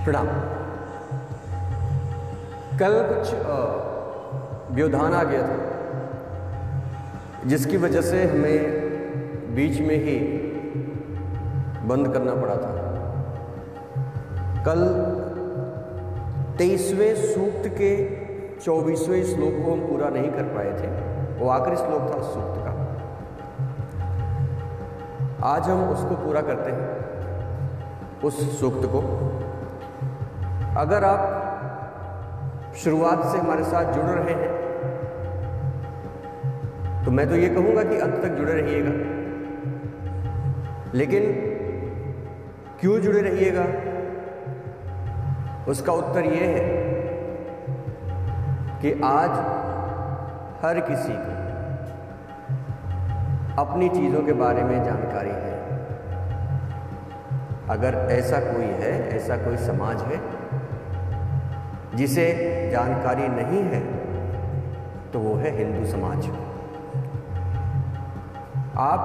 प्रणाम। कल कुछ व्यवधान आ गया था जिसकी वजह से हमें बीच में ही बंद करना पड़ा था। कल 23वें सूक्त के 24वें श्लोक को हम पूरा नहीं कर पाए थे। वो आखिरी श्लोक था उस सूक्त का। आज हम उसको पूरा करते हैं, उस सूक्त को। अगर आप शुरुआत से हमारे साथ जुड़ रहे हैं तो मैं तो ये कहूँगा कि अंत तक जुड़े रहिएगा। लेकिन क्यों जुड़े रहिएगा, उसका उत्तर ये है कि आज हर किसी को अपनी चीज़ों के बारे में जानकारी है। अगर ऐसा कोई है, ऐसा कोई समाज है जिसे जानकारी नहीं है तो वो है हिंदू समाज। आप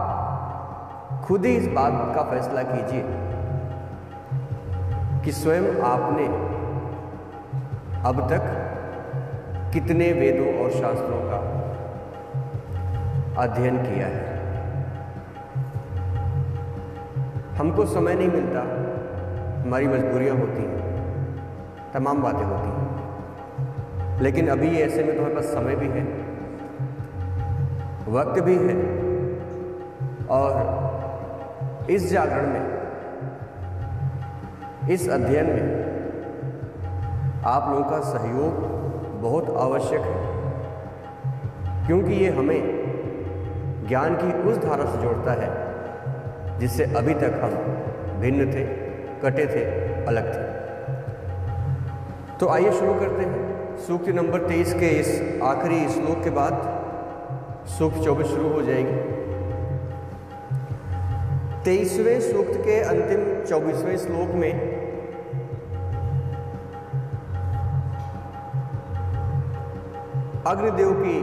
खुद ही इस बात का फैसला कीजिए कि स्वयं आपने अब तक कितने वेदों और शास्त्रों का अध्ययन किया है। हमको समय नहीं मिलता, हमारी मजबूरियां होती हैं, तमाम बातें होती हैं। लेकिन अभी ऐसे में तो हमारे पास समय भी है, वक्त भी है, और इस जागरण में, इस अध्ययन में आप लोगों का सहयोग बहुत आवश्यक है, क्योंकि ये हमें ज्ञान की उस धारा से जोड़ता है जिससे अभी तक हम भिन्न थे, कटे थे, अलग थे। तो आइए शुरू करते हैं। सूक्त नंबर 23 के इस आखिरी श्लोक के बाद सूक्त 24 शुरू हो जाएगी। 23वें सूक्त के अंतिम 24वें श्लोक में अग्निदेव की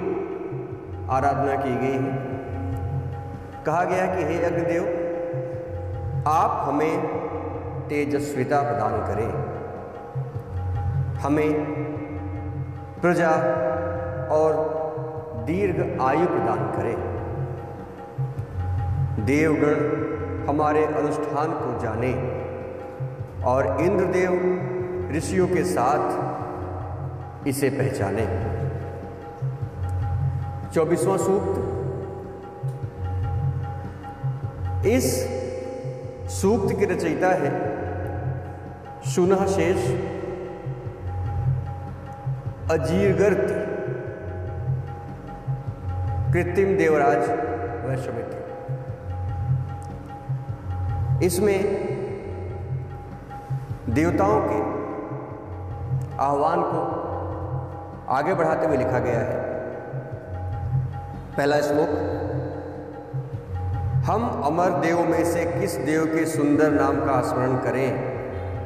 आराधना की गई है। कहा गया कि हे अग्निदेव, आप हमें तेजस्विता प्रदान करें, हमें प्रजा और दीर्घ आयु प्रदान करें। देवगण हमारे अनुष्ठान को जाने और इंद्रदेव ऋषियों के साथ इसे पहचाने। 24वां सूक्त। इस सूक्त के रचयिता है शुनः शेष अजीर्गर्त कृत्रिम देवराज वैश्वामित्र। इसमें देवताओं के आह्वान को आगे बढ़ाते हुए लिखा गया है। पहला श्लोक। हम अमर देवों में से किस देव के सुंदर नाम का स्मरण करें?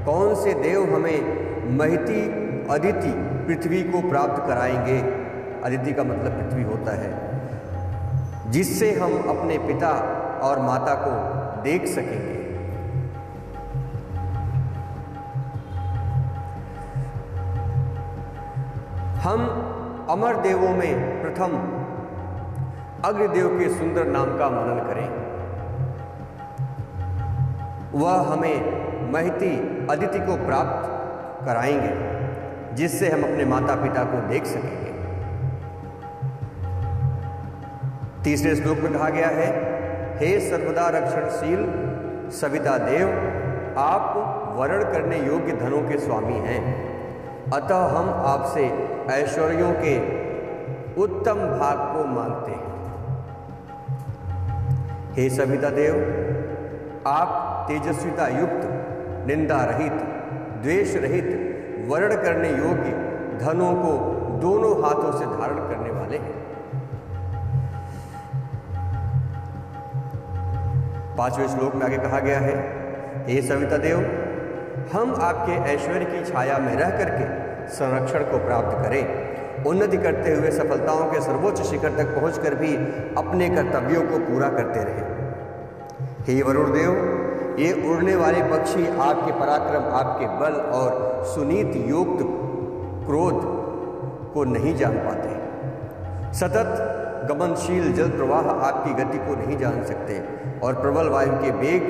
कौन से देव हमें महती अदिति पृथ्वी को प्राप्त कराएंगे? अदिति का मतलब पृथ्वी होता है, जिससे हम अपने पिता और माता को देख सकेंगे। हम अमर देवों में प्रथम अग्निदेव के सुंदर नाम का मनन करें। वह हमें महती अदिति को प्राप्त कराएंगे, जिससे हम अपने माता पिता को देख सकेंगे। तीसरे श्लोक में कहा गया है, हे सर्वदा रक्षणशील सविता देव, आप वरण करने योग्य धनों के स्वामी हैं, अतः हम आपसे ऐश्वर्यों के उत्तम भाग को मांगते हैं। हे सविता देव, आप तेजस्विता युक्त, निंदा रहित, द्वेष रहित, वर्ण करने योग्य धनों को दोनों हाथों से धारण करने वाले हैं। 5वें श्लोक में आगे कहा गया है, हे सविता देव, हम आपके ऐश्वर्य की छाया में रह करके संरक्षण को प्राप्त करें, उन्नति करते हुए सफलताओं के सर्वोच्च शिखर तक पहुंचकर भी अपने कर्तव्यों को पूरा करते रहें। हे वरुण देव, ये उड़ने वाले पक्षी आपके पराक्रम, आपके बल और सुनीत युक्त क्रोध को नहीं जान पाते। सतत गमनशील जल प्रवाह आपकी गति को नहीं जान सकते और प्रबल वायु के वेग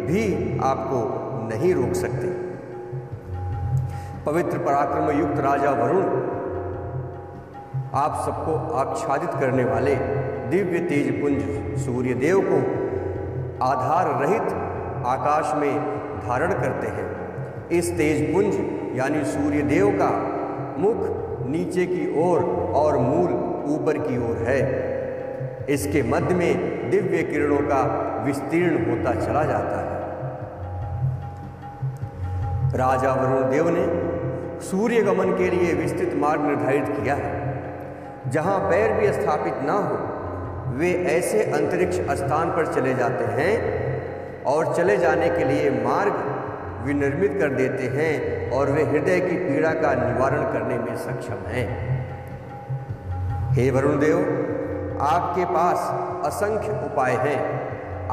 भी आपको नहीं रोक सकते। पवित्र पराक्रम युक्त राजा वरुण, आप सबको आच्छादित करने वाले दिव्य तेजपुंज सूर्य देव को आधार रहित आकाश में धारण करते हैं। इस तेजपुंज यानी सूर्य देव का मुख नीचे की ओर और मूल ऊपर की ओर है। इसके मध्य में दिव्य किरणों का विस्तीर्ण होता चला जाता है। राजा वरुण देव ने सूर्य गमन के लिए विस्तृत मार्ग निर्धारित किया है। जहां पैर भी स्थापित ना हो, वे ऐसे अंतरिक्ष स्थान पर चले जाते हैं और चले जाने के लिए मार्ग विनिर्मित कर देते हैं और वे हृदय की पीड़ा का निवारण करने में सक्षम हैं। हे वरुण देव, आपके पास असंख्य उपाय हैं।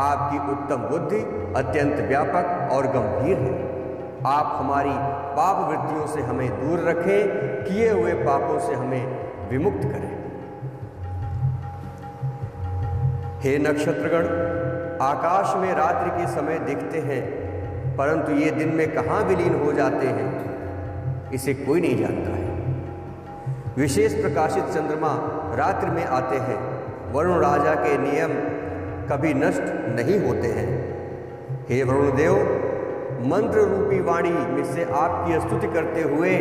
आपकी उत्तम बुद्धि अत्यंत व्यापक और गंभीर है। आप हमारी पाप वृत्तियों से हमें दूर रखें, किए हुए पापों से हमें विमुक्त करें। हे नक्षत्रगण, आकाश में रात्रि के समय दिखते हैं, परंतु ये दिन में कहाँ विलीन हो जाते हैं, इसे कोई नहीं जानता है। विशेष प्रकाशित चंद्रमा रात्रि में आते हैं। वरुण राजा के नियम कभी नष्ट नहीं होते हैं। हे वरुण देव, मंत्र रूपी वाणी में से आपकी स्तुति करते हुए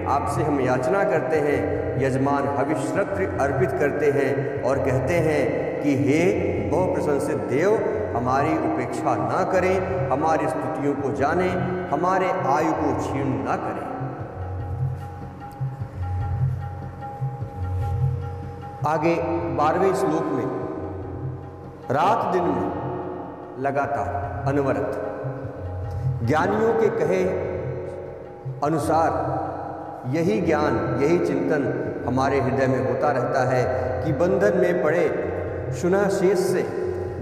आपसे हम याचना करते हैं। यजमान हविष्यत्र अर्पित करते हैं और कहते हैं कि हे बहु प्रशंसित देव, हमारी उपेक्षा ना करें, हमारी स्तुतियों को जानें, हमारे आयु को क्षीण ना करें। आगे 12वें श्लोक में रात दिन में लगातार अनवरत ज्ञानियों के कहे अनुसार यही ज्ञान, यही चिंतन हमारे हृदय में होता रहता है कि बंधन में पड़े शुनशेष से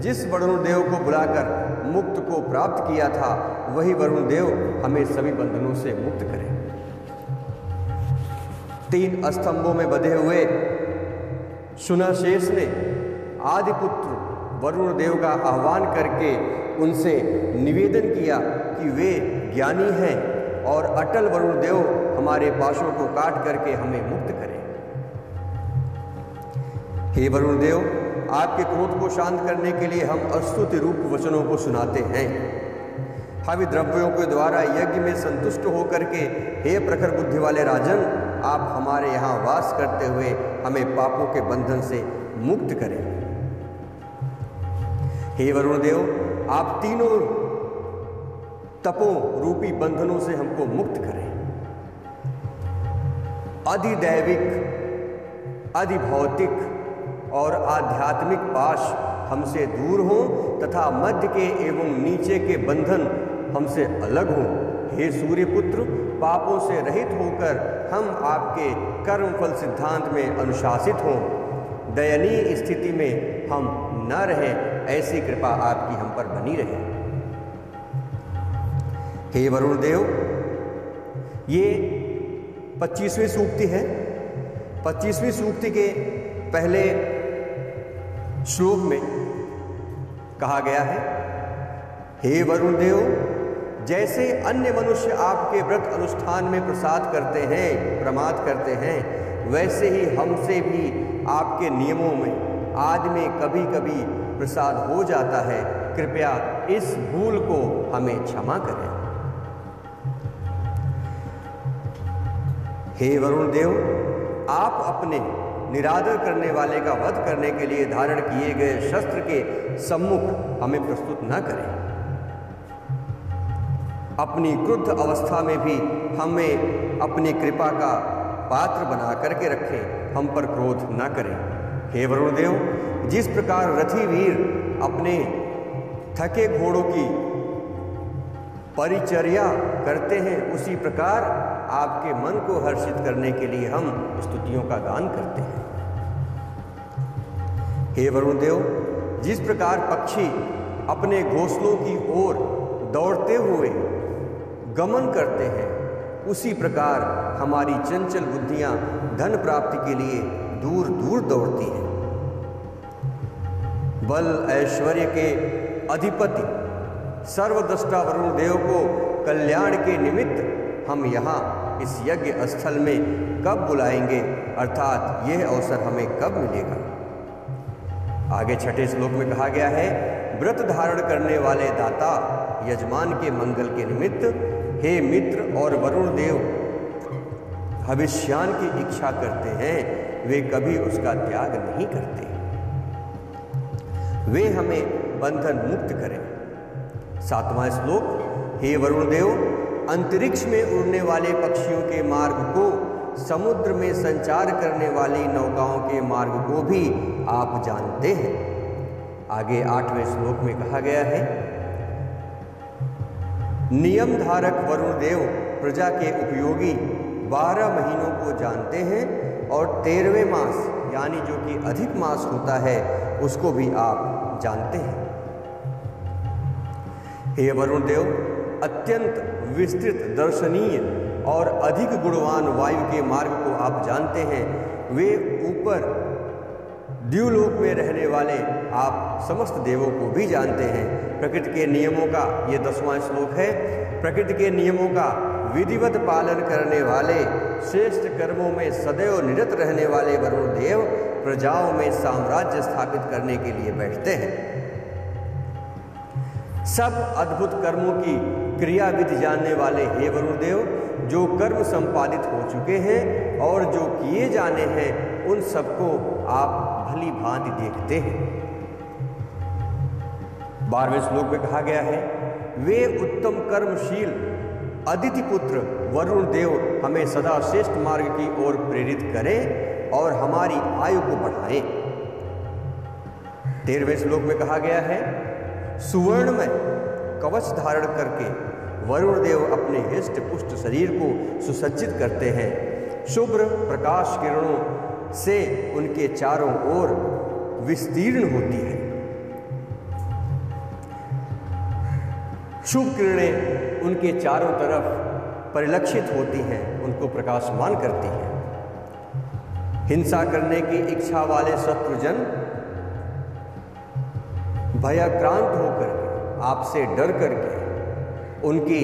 जिस वरुण देव को बुलाकर मुक्त को प्राप्त किया था, वही वरुण देव हमें सभी बंधनों से मुक्त करे। 3 स्तंभों में बंधे हुए शुनशेष ने आदिपुत्र वरुण देव का आह्वान करके उनसे निवेदन किया कि वे ज्ञानी हैं और अटल वरुण देव हमारे पाशों को काट करके हमें मुक्त करें। हे वरुण देव, आपके क्रोध को शांत करने के लिए हम अस्तुति रूप वचनों को सुनाते हैं। हवि द्रव्यों के द्वारा यज्ञ में संतुष्ट होकर के हे प्रखर बुद्धि वाले राजन, आप हमारे यहाँ वास करते हुए हमें पापों के बंधन से मुक्त करें। हे वरुण देव, आप तीनों तपों रूपी बंधनों से हमको मुक्त करें। अधिदैविक, अधिभौतिक और आध्यात्मिक पाश हमसे दूर हों तथा मध्य के एवं नीचे के बंधन हमसे अलग हों। हे सूर्यपुत्र, पापों से रहित होकर हम आपके कर्मफल सिद्धांत में अनुशासित हों। दयनीय स्थिति में हम न रहें, ऐसी कृपा आपकी हम पर बनी रहे। हे वरुण देव, ये 25वीं सूक्ति है। 25वीं सूक्ति के पहले श्लोक में कहा गया है, हे वरुण देव, जैसे अन्य मनुष्य आपके व्रत अनुष्ठान में प्रसाद करते हैं, प्रमाद करते हैं, वैसे ही हमसे भी आपके नियमों में आदि में कभी कभी प्रसाद हो जाता है। कृपया इस भूल को हमें क्षमा करें। हे वरुण देव, आप अपने निरादर करने वाले का वध करने के लिए धारण किए गए शस्त्र के सम्मुख हमें प्रस्तुत न करें। अपनी क्रुद्ध अवस्था में भी हमें अपनी कृपा का पात्र बना करके रखें, हम पर क्रोध न करें। हे वरुण देव, जिस प्रकार रथी वीर अपने थके घोड़ों की परिचर्या करते हैं, उसी प्रकार आपके मन को हर्षित करने के लिए हम स्तुतियों का गान करते हैं। हे वरुण देव, जिस प्रकार पक्षी अपने घोंसलों की ओर दौड़ते हुए गमन करते हैं, उसी प्रकार हमारी चंचल बुद्धियां धन प्राप्ति के लिए दूर दूर दौड़ती हैं। बल ऐश्वर्य के अधिपति सर्वद्रष्टा वरुण देव को कल्याण के निमित्त हम यहाँ इस यज्ञ स्थल में कब बुलाएंगे, अर्थात यह अवसर हमें कब मिलेगा। आगे छठे श्लोक में कहा गया है, व्रत धारण करने वाले दाता यजमान के मंगल के निमित्त हे मित्र और वरुण देव भविष्यान की इच्छा करते हैं, वे कभी उसका त्याग नहीं करते। वे हमें बंधन मुक्त करें। 7वां श्लोक, हे वरुण देव अंतरिक्ष में उड़ने वाले पक्षियों के मार्ग को, समुद्र में संचार करने वाली नौकाओं के मार्ग को भी आप जानते हैं। आगे 8वें श्लोक में कहा गया है, नियम धारक वरुण देव प्रजा के उपयोगी 12 महीनों को जानते हैं और 13वें मास यानी जो कि अधिक मास होता है उसको भी आप जानते हैं। हे वरुण देव अत्यंत विस्तृत दर्शनीय और अधिक गुणवान वायु के मार्ग को आप जानते हैं। वे ऊपर द्युलोक में रहने वाले आप समस्त देवों को भी जानते हैं। प्रकृति के नियमों का ये 10वां श्लोक है। प्रकृति के नियमों का विधिवत पालन करने वाले, श्रेष्ठ कर्मों में सदैव निरत रहने वाले वरुण देव प्रजाओं में साम्राज्य स्थापित करने के लिए बैठते हैं। सब अद्भुत कर्मों की क्रिया विधि जानने वाले हे वरुण देव, जो कर्म संपादित हो चुके हैं और जो किए जाने हैं उन सबको आप भली भांति देखते हैं। 12वें श्लोक में कहा गया है, वे उत्तम कर्मशील अदिति पुत्र वरुण देव हमें सदा श्रेष्ठ मार्ग की ओर प्रेरित करें और हमारी आयु को बढ़ाएं। 13वें श्लोक में कहा गया है, सुवर्ण में कवच धारण करके वरुण देव अपने हृष्ट पुष्ट शरीर को सुसज्जित करते हैं। शुभ्र प्रकाश किरणों से उनके चारों ओर विस्तीर्ण होती है। शुभ किरणें उनके चारों तरफ परिलक्षित होती हैं, उनको प्रकाशमान करती हैं। हिंसा करने की इच्छा वाले शत्रुजन भयाक्रांत होकर के, आपसे डर करके, उनकी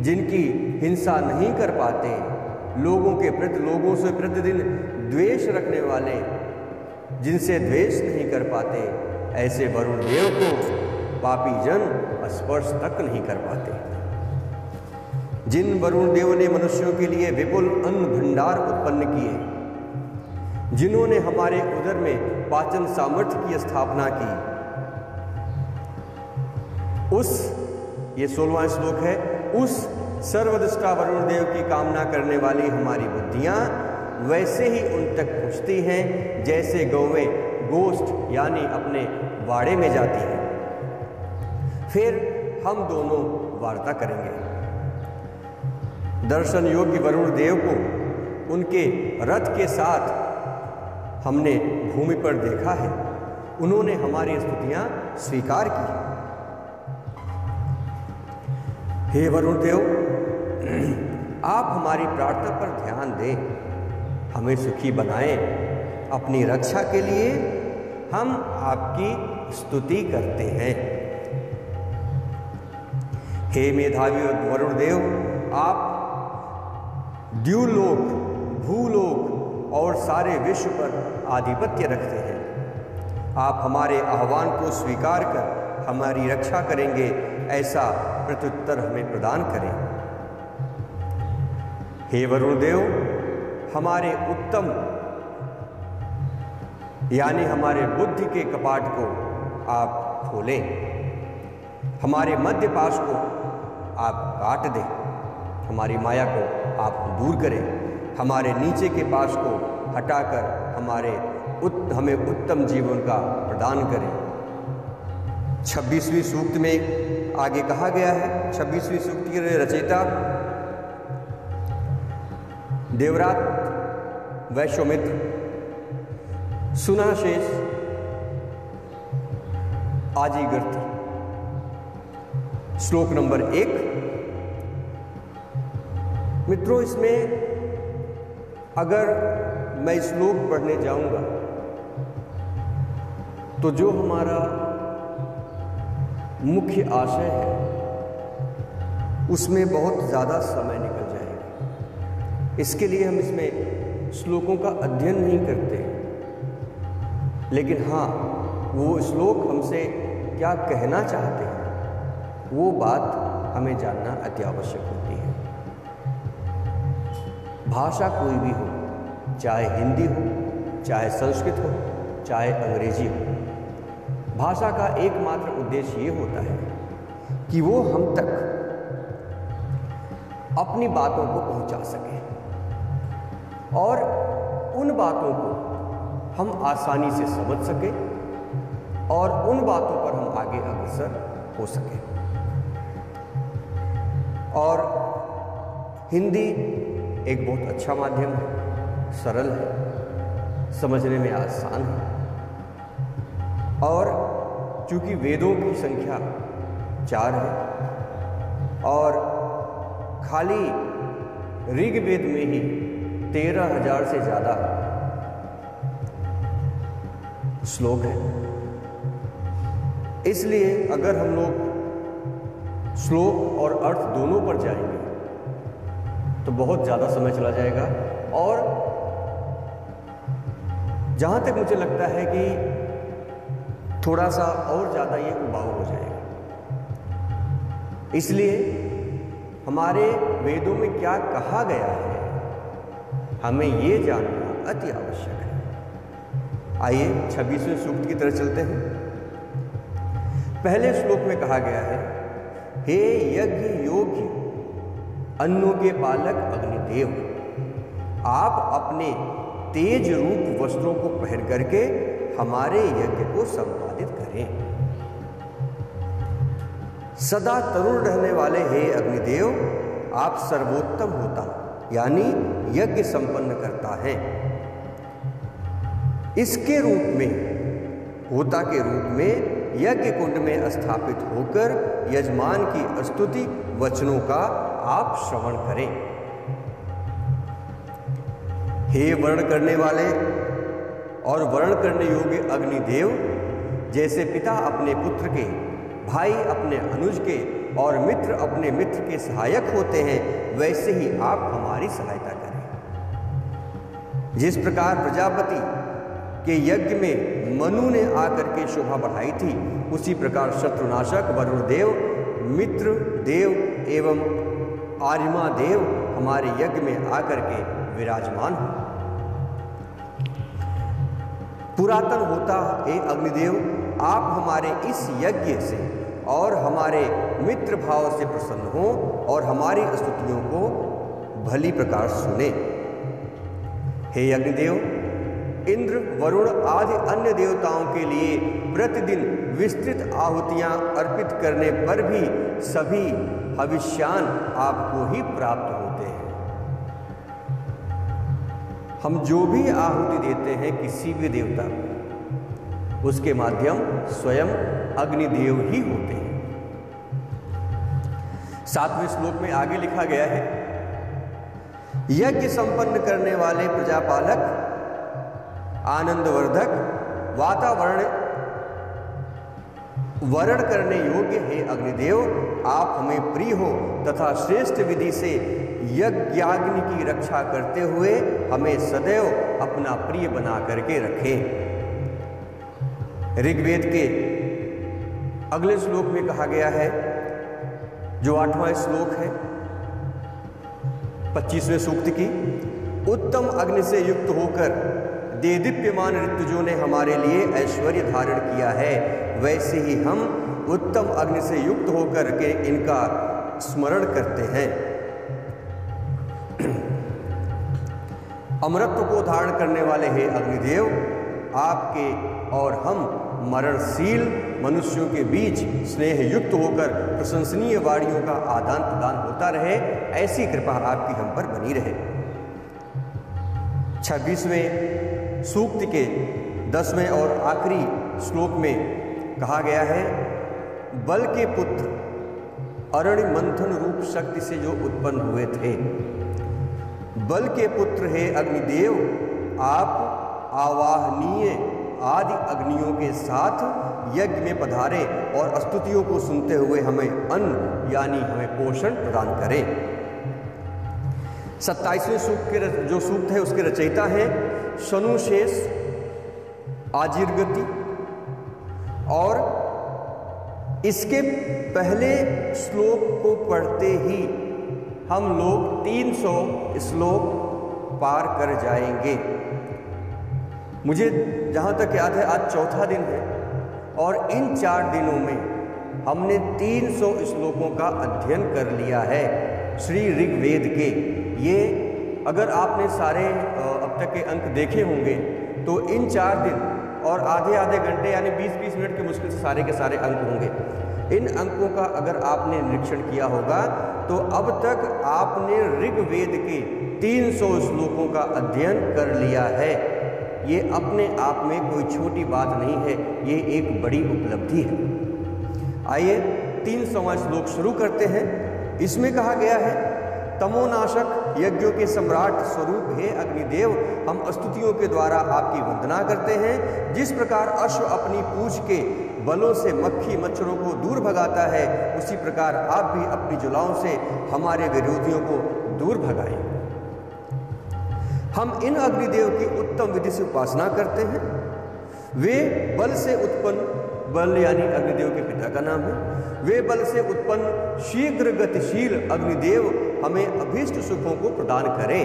जिनकी हिंसा नहीं कर पाते, लोगों से प्रतिदिन द्वेष रखने वाले, जिनसे द्वेष नहीं कर पाते, ऐसे वरुण देव को पापी जन स्पर्श तक नहीं कर पाते। जिन वरुण देव ने मनुष्यों के लिए विपुल अन्न भंडार उत्पन्न किए, जिन्होंने हमारे उदर में पाचन सामर्थ्य की स्थापना की, ये 16वां श्लोक है, उस सर्वदृष्टा वरुण देव की कामना करने वाली हमारी बुद्धियां वैसे ही उन तक पहुंचती हैं जैसे गौवें गोष्ठ यानी अपने वाड़े में जाती हैं। फिर हम दोनों वार्ता करेंगे। दर्शन योग्य वरुण देव को उनके रथ के साथ हमने भूमि पर देखा है, उन्होंने हमारी स्तुतियां स्वीकार की। हे वरुण देव, आप हमारी प्रार्थना पर ध्यान दें, हमें सुखी बनाएं। अपनी रक्षा के लिए हम आपकी स्तुति करते हैं। हे मेधावी वरुण देव, आप द्युलोक, भूलोक और सारे विश्व पर आधिपत्य रखते हैं। आप हमारे आह्वान को स्वीकार कर हमारी रक्षा करेंगे, ऐसा प्रत्युत्तर हमें प्रदान करें। हे वरुण देव, हमारे उत्तम यानी हमारे बुद्धि के कपाट को आप खोलें, हमारे मध्य पाश को आप काट दें, हमारी माया को आप दूर करें, हमारे नीचे के पाश को हटाकर हमें उत्तम जीवन का प्रदान करें। 26वीं सूक्त में आगे कहा गया है, 26वीं सूक्त के रचयिता देवरात वैश्वामित्र, सुनाशेष, आजीगर्थ, श्लोक नंबर 1। मित्रों, इसमें अगर मैं श्लोक पढ़ने जाऊंगा तो जो हमारा मुख्य आशय है उसमें बहुत ज़्यादा समय निकल जाएगा। इसके लिए हम इसमें श्लोकों का अध्ययन नहीं करते, लेकिन हाँ, वो श्लोक हमसे क्या कहना चाहते हैं वो बात हमें जानना अति आवश्यक होती है। भाषा कोई भी हो, चाहे हिंदी हो, चाहे संस्कृत हो, चाहे अंग्रेजी हो, भाषा का एकमात्र उद्देश्य ये होता है कि वो हम तक अपनी बातों को पहुंचा सके और उन बातों को हम आसानी से समझ सके और उन बातों पर हम आगे अग्रसर हो सके। और हिंदी एक बहुत अच्छा माध्यम है, सरल है, समझने में आसान है और चूंकि वेदों की संख्या 4 है और खाली ऋग्वेद में ही 13,000 से ज़्यादा श्लोक है, इसलिए अगर हम लोग श्लोक और अर्थ दोनों पर जाएंगे तो बहुत ज़्यादा समय चला जाएगा और जहाँ तक मुझे लगता है कि थोड़ा सा और ज़्यादा ये उबाऊ हो जाएगा। इसलिए हमारे वेदों में क्या कहा गया है हमें ये जानना अति आवश्यक है। आइए 26वें सूक्त की तरफ चलते हैं। पहले श्लोक में कहा गया है, हे यज्ञ योग्य अन्नों के पालक अग्निदेव, आप अपने तेज रूप वस्त्रों को पहन करके हमारे यज्ञ को संपादित करें। सदा तरुण रहने वाले हे अग्निदेव, आप सर्वोत्तम होता यानी यज्ञ संपन्न करता है। इसके रूप में, होता के रूप में यज्ञ कुंड में स्थापित होकर यजमान की स्तुति वचनों का आप श्रवण करें। हे वर्ण करने वाले और वर्ण करने योग्य अग्निदेव, जैसे पिता अपने पुत्र के, भाई अपने अनुज के और मित्र अपने मित्र के सहायक होते हैं, वैसे ही आप हमारी सहायता करें। जिस प्रकार प्रजापति के यज्ञ में मनु ने आकर के शोभा बढ़ाई थी, उसी प्रकार शत्रुनाशक वरुण देव, मित्र देव एवं आर्यमा देव हमारे यज्ञ में आकर के विराजमान हो। पुरातन होता हे अग्निदेव, आप हमारे इस यज्ञ से और हमारे मित्र भाव से प्रसन्न हो और हमारी स्तुतियों को भली प्रकार सुने। हे अग्निदेव, इंद्र, वरुण आदि अन्य देवताओं के लिए प्रतिदिन विस्तृत आहुतियां अर्पित करने पर भी सभी हविष्यान आपको ही प्राप्त होते हैं। हम जो भी आहुति देते हैं किसी भी देवता को, उसके माध्यम स्वयं अग्निदेव ही होते हैं। 7वें श्लोक में आगे लिखा गया है, यज्ञ संपन्न करने वाले प्रजापालक, आनंदवर्धक, वातावरण वर्ण करने योग्य हे अग्निदेव, आप हमें प्रिय हो तथा श्रेष्ठ विधि से यज्ञाग्नि की रक्षा करते हुए हमें सदैव अपना प्रिय बना करके रखें। ऋग्वेद के अगले श्लोक में कहा गया है, जो 8वां श्लोक है 25वें सूक्त की, उत्तम अग्नि से युक्त होकर देदीप्यमान ऋतुजों ने हमारे लिए ऐश्वर्य धारण किया है, वैसे ही हम उत्तम अग्नि से युक्त होकर के इनका स्मरण करते हैं। अमरत्व को धारण करने वाले हे अग्निदेव, आपके और हम मरणशील मनुष्यों के बीच स्नेह युक्त होकर प्रशंसनीय वाणियों का आदान प्रदान होता रहे, ऐसी कृपा आपकी हम पर बनी रहे। 26वें सूक्त के 10वें और आखिरी श्लोक में कहा गया है, बल के पुत्र अरणि मंथन रूप शक्ति से जो उत्पन्न हुए थे। बल के पुत्र हे अग्निदेव, आप आवाहनीय आदि अग्नियों के साथ यज्ञ में पधारे और स्तुतियों को सुनते हुए हमें अन्न यानी हमें पोषण प्रदान करें। 27वें सूक्त के जो सूक्त है उसके रचयिता हैं शनुशेष आजीर्गति, और इसके पहले श्लोक को पढ़ते ही हम लोग 300 श्लोक पार कर जाएंगे। मुझे जहाँ तक याद है आज चौथा दिन है और इन 4 दिनों में हमने 300 श्लोकों का अध्ययन कर लिया है श्री ऋग्वेद के। ये अगर आपने सारे अब तक के अंक देखे होंगे तो इन 4 दिन और आधे आधे घंटे यानी 20-20 मिनट के मुश्किल से सारे के सारे अंक होंगे। इन अंकों का अगर आपने निरीक्षण किया होगा तो अब तक आपने ऋग्वेद के 300 श्लोकों का अध्ययन कर लिया है। ये अपने आप में कोई छोटी बात नहीं है, ये एक बड़ी उपलब्धि है। आइए 300वां श्लोक शुरू करते हैं। इसमें कहा गया है, तमोनाशक यज्ञों के सम्राट स्वरूप हे अग्निदेव, हम स्तुतियों के द्वारा आपकी वंदना करते हैं। जिस प्रकार अश्व अपनी पूंछ के बलों से मक्खी मच्छरों को दूर भगाता है, उसी प्रकार आप भी अपनी जुलाओं से हमारे विरोधियों को दूर भगाएं। हम इन अग्निदेव की उत्तम विधि से उपासना करते हैं। वे बल से उत्पन्न, बल यानी अग्निदेव के पिता का नाम है, वे बल से उत्पन्न शीघ्र गतिशील अग्निदेव हमें अभीष्ट सुखों को प्रदान करें।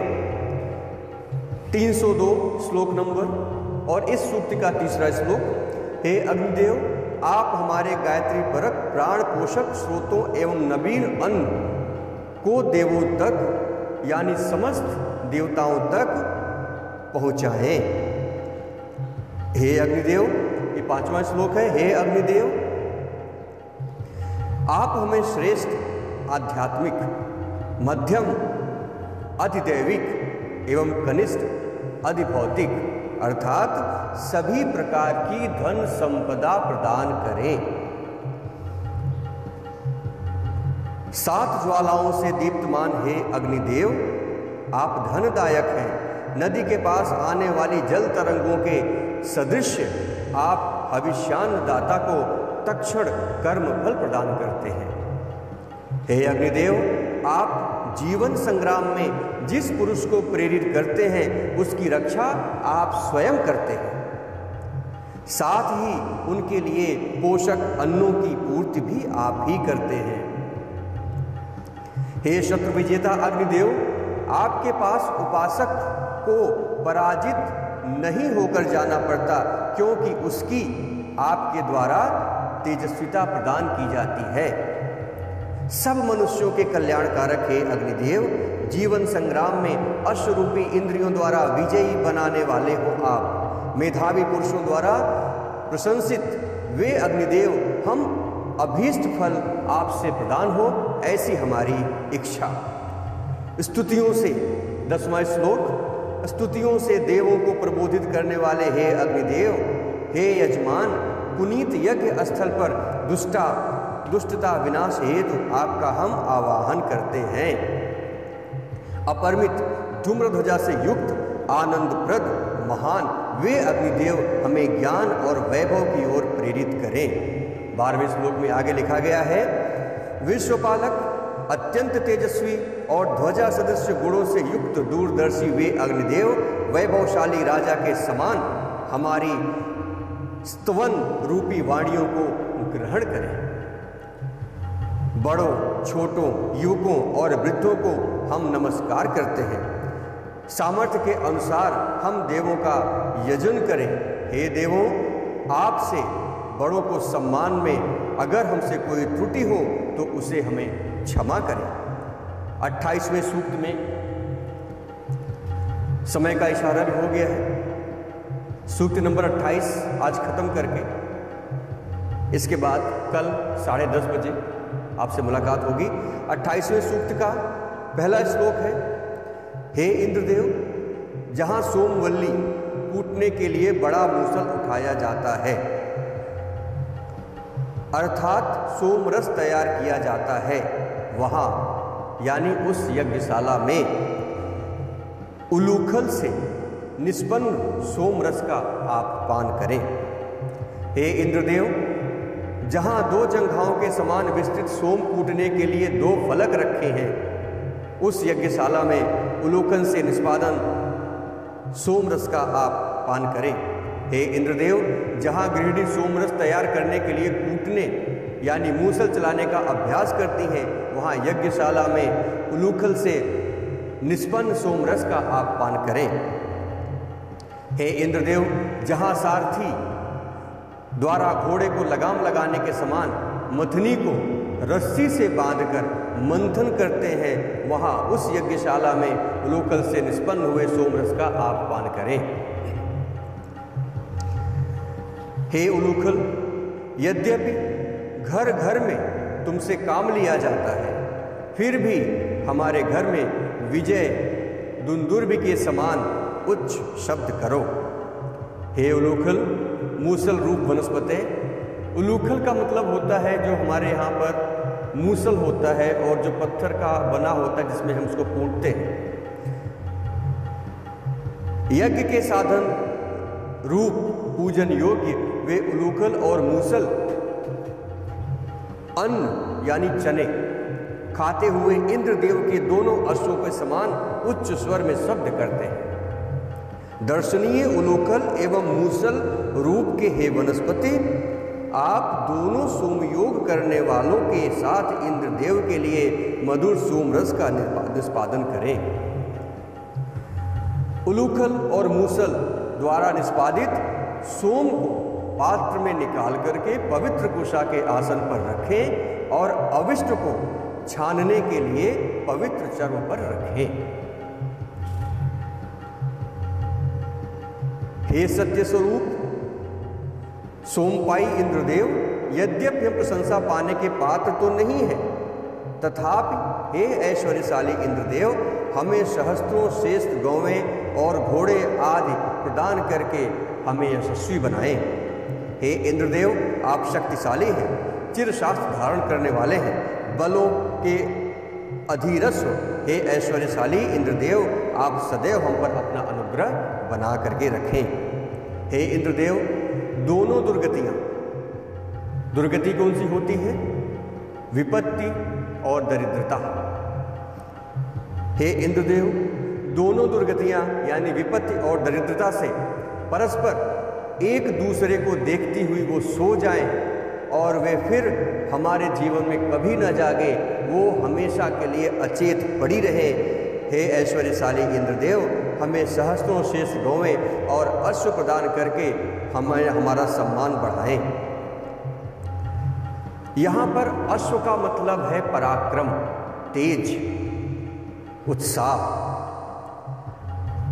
302 श्लोक नंबर और इस सूक्त का तीसरा श्लोक, हे अग्निदेव, आप हमारे गायत्री परक प्राण पोषक स्रोतों एवं नवीन अन्न को देवों तक यानी समस्त देवताओं तक पहुंचाएं। हे अग्निदेव, ये 5वां श्लोक है। हे अग्निदेव, आप हमें श्रेष्ठ आध्यात्मिक, मध्यम अधिदैविक एवं कनिष्ठ अधिभौतिक अर्थात सभी प्रकार की धन संपदा प्रदान करें। 7 ज्वालाओं से दीप्तमान हे अग्निदेव, आप धनदायक हैं। नदी के पास आने वाली जल तरंगों के सदृश आप हविष्यान्न दाता को तत्क्षण कर्म फल प्रदान करते हैं। हे अग्निदेव, आप जीवन संग्राम में जिस पुरुष को प्रेरित करते हैं उसकी रक्षा आप स्वयं करते हैं, साथ ही उनके लिए पोषक अन्नों की पूर्ति भी आप ही करते हैं। हे शत्रु विजेता अग्निदेव, आपके पास उपासक को पराजित नहीं होकर जाना पड़ता, क्योंकि उसकी आपके द्वारा तेजस्विता प्रदान की जाती है। सब मनुष्यों के कल्याणकारक हे अग्निदेव, जीवन संग्राम में अश्वरूपी इंद्रियों द्वारा विजयी बनाने वाले हो आप। मेधावी पुरुषों द्वारा प्रशंसित वे अग्निदेव, हम अभीष्ट फल आपसे प्रदान हो, ऐसी हमारी इच्छा। स्तुतियों से 10वां श्लोक, स्तुतियों से देवों को प्रबोधित करने वाले हे अग्निदेव, हे यजमान, पुनीत यज्ञ स्थल पर दुष्टता विनाश हेतु आपका हम आवाहन करते हैं। अपरिमित धूम्रध्वजा से युक्त आनंदप्रद महान वे अग्निदेव हमें ज्ञान और वैभव की ओर प्रेरित करें। 12वें श्लोक में आगे लिखा गया है, विश्वपालक, अत्यंत तेजस्वी और ध्वजा सदस्य गुणों से युक्त दूरदर्शी वे अग्निदेव वैभवशाली राजा के समान हमारी स्तवन रूपी वाणियों को ग्रहण करें। बड़ों, छोटों, युवकों और वृद्धों को हम नमस्कार करते हैं। सामर्थ्य के अनुसार हम देवों का यजन करें। हे देवों, आपसे बड़ों को सम्मान में अगर हमसे कोई त्रुटि हो तो उसे हमें क्षमा करें। 28वें सूक्त में समय का इशारा भी हो गया है। सूक्त नंबर 28 आज खत्म करके इसके बाद कल 10:30 बजे आपसे मुलाकात होगी। 28वें सूक्त का पहला श्लोक है, हे इंद्रदेव, जहां सोमवल्ली कूटने के लिए बड़ा मूसल उठाया जाता है, अर्थात सोमरस तैयार किया जाता है, वहाँ यानी उस यज्ञशाला में उलूखल से निष्पन्न सोमरस का आप पान करें। हे इंद्रदेव, जहाँ 2 जंघाओं के समान विस्तृत सोम कूटने के लिए 2 फलक रखे हैं, उस यज्ञशाला में उलूखल से निष्पादन सोमरस का आप पान करें। हे इंद्रदेव, जहाँ गृहिणी सोमरस तैयार करने के लिए कूटने यानी मूसल चलाने का अभ्यास करती हैं, वहाँ यज्ञशाला में उलूखल से निष्पन्न सोमरस का आप पान करें। हे इंद्रदेव, जहाँ सारथी द्वारा घोड़े को लगाम लगाने के समान मथनी को रस्सी से बांधकर मंथन करते हैं, वहाँ उस यज्ञशाला में उलूखल से निष्पन्न हुए सोमरस का आप पान करें। हे उलूखल, यद्यपि घर घर में तुमसे काम लिया जाता है, फिर भी हमारे घर में विजय दुंदुर्भी के समान उच्च शब्द करो। हे उलूखल, मूसल रूप वनस्पति। उलूखल का मतलब होता है जो हमारे यहाँ पर मूसल होता है और जो पत्थर का बना होता है जिसमें हम उसको कूटते हैं। यज्ञ के साधन रूप पूजन योग्य वे उलूखल और मूसल अन्न यानी चने खाते हुए इंद्रदेव के दोनों अश्वों के समान उच्च स्वर में शब्द करते हैं। दर्शनीय उलूखल एवं मूसल रूप के हे वनस्पति, आप दोनों सोमयोग करने वालों के साथ इंद्रदेव के लिए मधुर सोमरस का निष्पादन करें। उलूखल और मूसल द्वारा निष्पादित सोम को पात्र में निकाल करके पवित्र कुशा के आसन पर रखें और अविष्ट को छानने के लिए पवित्र चर्म पर रखें। हे सत्य स्वरूप सोमपाई इंद्रदेव, यद्यपि हम प्रशंसा पाने के पात्र तो नहीं है, तथापि हे ऐश्वर्यशाली इंद्रदेव, हमें सहस्त्रों श्रेष्ठ गौवें और घोड़े आदि प्रदान करके हमें यशस्वी बनाएं। हे इंद्रदेव, आप शक्तिशाली हैं, चिरशास्त्र धारण करने वाले हैं, बलों के अधीरस्व। हे ऐश्वर्यशाली इंद्रदेव, आप सदैव हम पर अपना अनुग्रह बना करके रखें। हे इंद्रदेव, दोनों दुर्गति कौन सी होती है? विपत्ति और दरिद्रता। हे इंद्रदेव, दोनों दुर्गतियां यानी विपत्ति और दरिद्रता से परस्पर एक दूसरे को देखती हुई वो सो जाएं और वे फिर हमारे जीवन में कभी न जागे, वो हमेशा के लिए अचेत पड़ी रहे। हे ऐश्वर्यशाली इंद्रदेव, हमें सहस्त्रों शेष गौवें और अश्व प्रदान करके हमारा सम्मान बढ़ाएं। यहाँ पर अश्व का मतलब है पराक्रम, तेज, उत्साह।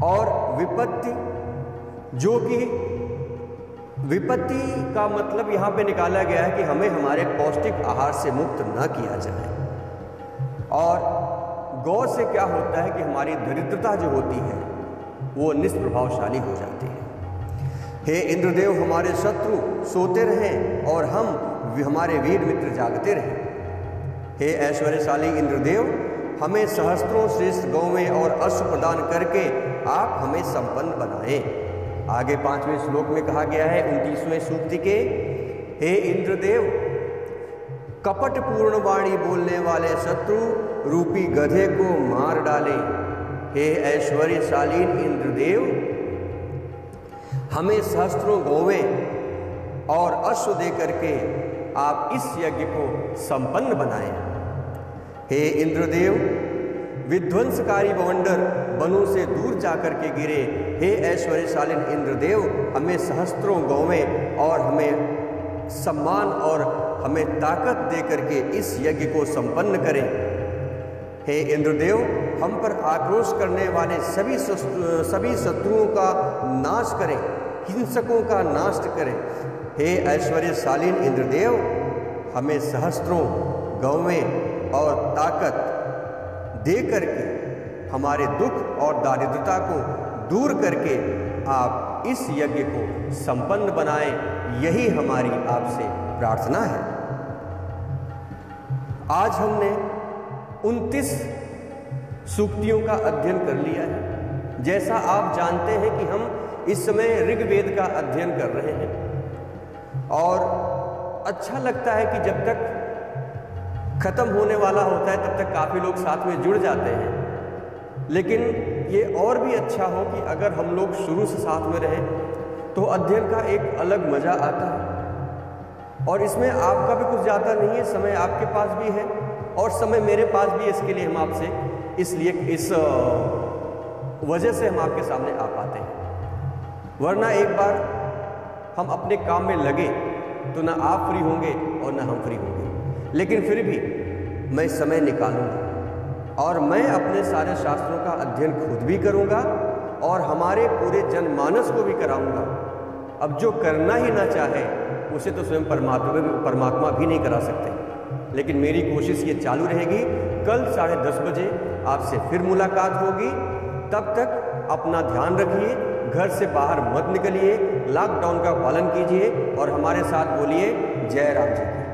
और विपत्ति, जो कि विपत्ति का मतलब यहाँ पे निकाला गया है कि हमें हमारे पौष्टिक आहार से मुक्त न किया जाए। और गौ से क्या होता है कि हमारी दरिद्रता जो होती है वो निष्प्रभावशाली हो जाती है। हे इंद्रदेव, हमारे शत्रु सोते रहें और हमारे वीर मित्र जागते रहें। हे ऐश्वर्यशाली इंद्रदेव, हमें सहस्त्रों श्रेष्ठ गौवें और अश्व प्रदान करके आप हमें संपन्न बनाएं। आगे 5वें श्लोक में कहा गया है 29वें सूक्ति के, हे इंद्रदेव, कपट पूर्ण वाणी बोलने वाले शत्रु रूपी गधे को मार डालें। हे ऐश्वर्यशाली इंद्रदेव, हमें सहस्त्रों गौवें और अश्व दे करके आप इस यज्ञ को संपन्न बनाएं। हे इंद्रदेव, विध्वंसकारी बवंडर वनों से दूर जाकर के गिरे। हे ऐश्वर्यशाली इंद्रदेव, हमें सहस्त्रों गौवें और हमें सम्मान और हमें ताकत दे करके इस यज्ञ को संपन्न करें। हे इंद्रदेव, हम पर आक्रोश करने वाले सभी शत्रुओं का नाश करें, हिंसकों का नाश करें। हे ऐश्वर्यशाली इंद्रदेव, हमें सहस्त्रों गौवें और ताकत दे करके हमारे दुख और दारिद्रता को दूर करके आप इस यज्ञ को संपन्न बनाएं। यही हमारी आपसे प्रार्थना है। आज हमने 29 सूक्तियों का अध्ययन कर लिया है। जैसा आप जानते हैं कि हम इस समय ऋग्वेद का अध्ययन कर रहे हैं और अच्छा लगता है कि जब तक खत्म होने वाला होता है तब तक काफ़ी लोग साथ में जुड़ जाते हैं, लेकिन ये और भी अच्छा हो कि अगर हम लोग शुरू से साथ में रहें तो अध्ययन का एक अलग मज़ा आता है और इसमें आपका भी कुछ ज़्यादा नहीं है, समय आपके पास भी है और समय मेरे पास भी है। इसके लिए हम आपसे इस वजह से हम आपके सामने आ पाते हैं, वरना एक बार हम अपने काम में लगे तो ना आप फ्री होंगे और ना हम फ्री होंगे। लेकिन फिर भी मैं समय निकालूंगा और मैं अपने सारे शास्त्रों का अध्ययन खुद भी करूंगा और हमारे पूरे जनमानस को भी कराऊंगा। अब जो करना ही ना चाहे उसे तो स्वयं परमात्मा भी नहीं करा सकते, लेकिन मेरी कोशिश ये चालू रहेगी। कल 10:30 बजे आपसे फिर मुलाकात होगी। तब तक अपना ध्यान रखिए, घर से बाहर मत निकलिए, लॉकडाउन का पालन कीजिए और हमारे साथ बोलिए जय राम जी की।